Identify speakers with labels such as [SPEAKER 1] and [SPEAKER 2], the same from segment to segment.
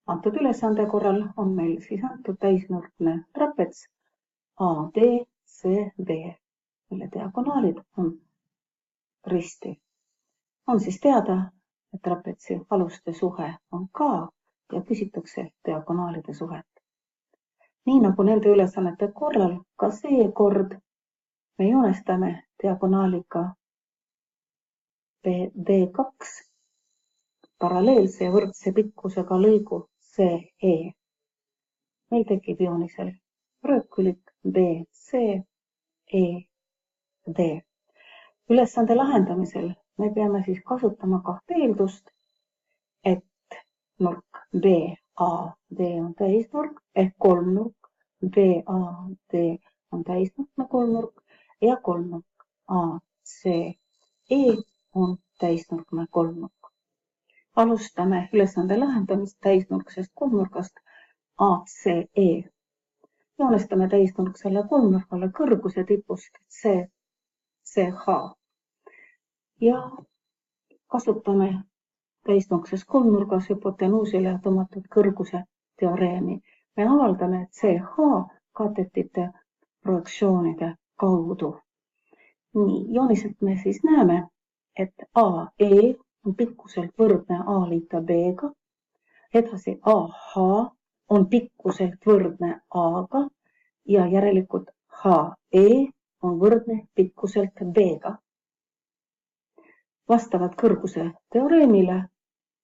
[SPEAKER 1] Antud ülesande korral on meil siis antud täisnurkne trapets AD, CD, mille diagonaalid on risti. On siis teada, et trapetsi aluste suhe on K ja küsitakse diagonaalide suhet. Nii nagu nende ülesannete korral, ka seekord me joonestame diagonaaliga D2 paralleelse ja võrdse pikkusega lõigu CE. Meil tekib joonisel röökulik BC, ED. Ülesande lahendamisel me peame siis kasutama kahte eeldust, et nurk BAD on täisnurk ehk kolmnurk, BAD on täisnurkne kolmnurk ja kolmnurk ACE on täisnurkne kolmnurk. Alustame ülesande lahendamist täisnurksest kolmnurkast ACE. Joonestame täisnurksele kolmnurgale kõrguse tipust CH ja kasutame täisnurkses kolmnurgas hüpotenuusile tõmmatud kõrguse teoreemi. Me avaldame CH kaatetite projektsioonide kaudu. Nii, jooniselt me siis näeme, et AE on pikkuselt võrdne A liita B-ga, edasi AH on pikkuselt võrdne A-ga ja järelikult HE on võrdne pikkuselt B-ga. Vastavalt kõrguse teoreemile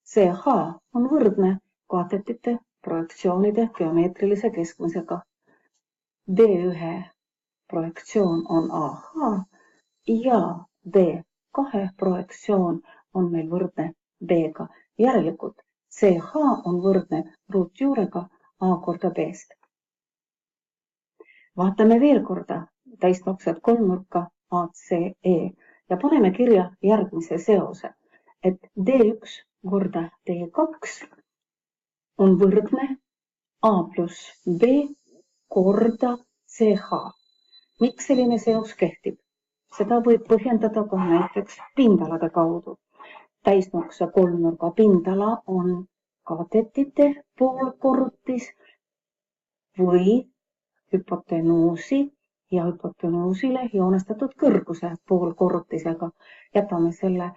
[SPEAKER 1] CH on võrdne kaatetite projektsioonide geomeetrilise keskmisega. D1 projektsioon on AH ja D2 projektsioon on meil võrdne B-ga. Järelikult CH on võrdne ruutjuurega A korda B-st. Vaatame veel korda täisnurkset kolmnurka ACE ja paneme kirja järgmise seose, et D1 korda D2 on võrdne A pluss B korda CH. Miks selline seos kehtib? Seda võib põhjendada ka näiteks pindalade kaudu. Täisnurkse kolmnurga pindala on kaatetite poolkorrutis või hüpotenuusi ja hüpotenuusile joonestatud kõrguse poolkorrutisega. Jätame selle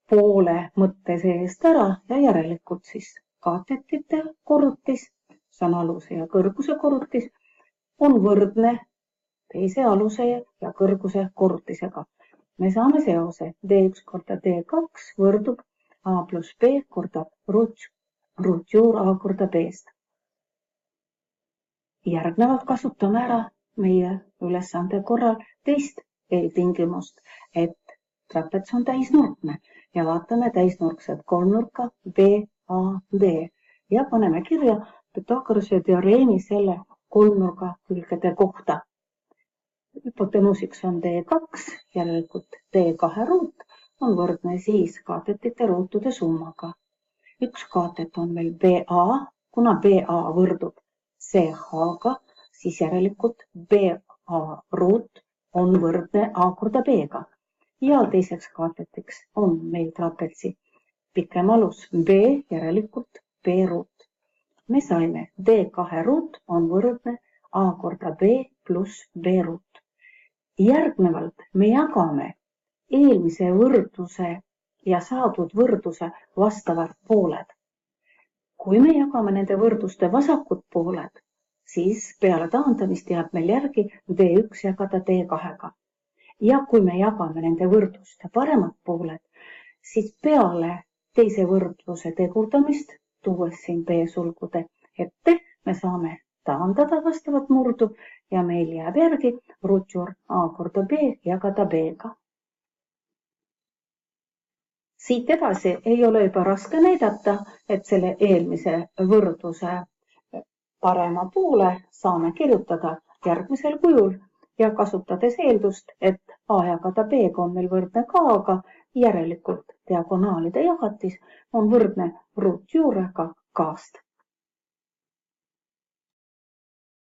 [SPEAKER 1] poole mõtte seest ära ja järelikult siis kaatetite korrutis, see on aluse ja kõrguse korrutis, on võrdne teise aluse ja kõrguse korrutisega. Me saame seose D1 korda D2 võrdub A pluss B korda ruutjuur A korda B-st. Järgnevalt kasutame ära meie ülesande korral teist eeltingimust, et trapets on täisnurkne ja vaatame täisnurkset kolmnurka BAD ja paneme kirja Pythagorase teoreemi selle kolmnurga külgede kohta. Hüpotenuusiks on D2, järelikult D2 ruut on võrdne siis kaatetite ruutude summaga. Üks kaatet on meil BA, kuna BA võrdub CH-ga, siis järelikult BA ruut on võrdne A korda B-ga. Ja teiseks kaatetiks on meil trapetsi pikem alus B, järelikult B ruut. Me saime D2 ruut on võrdne A korda B pluss B ruut. Järgnevalt me jagame eelmise võrdluse ja saadud võrdluse vastavad pooled. Kui me jagame nende võrdluste vasakud pooled, siis peale taandamist jääb meil järgi D1 jagada D2-ga. Ja kui me jagame nende võrdluste paremad pooled, siis peale teise võrdluse tegurdamist, tuues siin B-sulgude ette, me saame taandada vastavat murdu ja meil jääb järgi ruutjuur A korda B jagada B-ga. Siit edasi ei ole juba raske näidata, et selle eelmise võrdluse parema poole saame kirjutada järgmisel kujul ja kasutades eeldust, et A jagada B-ga on meil võrdne K-ga, järelikult diagonaalide jagatis on võrdne ruutjuurega K-st.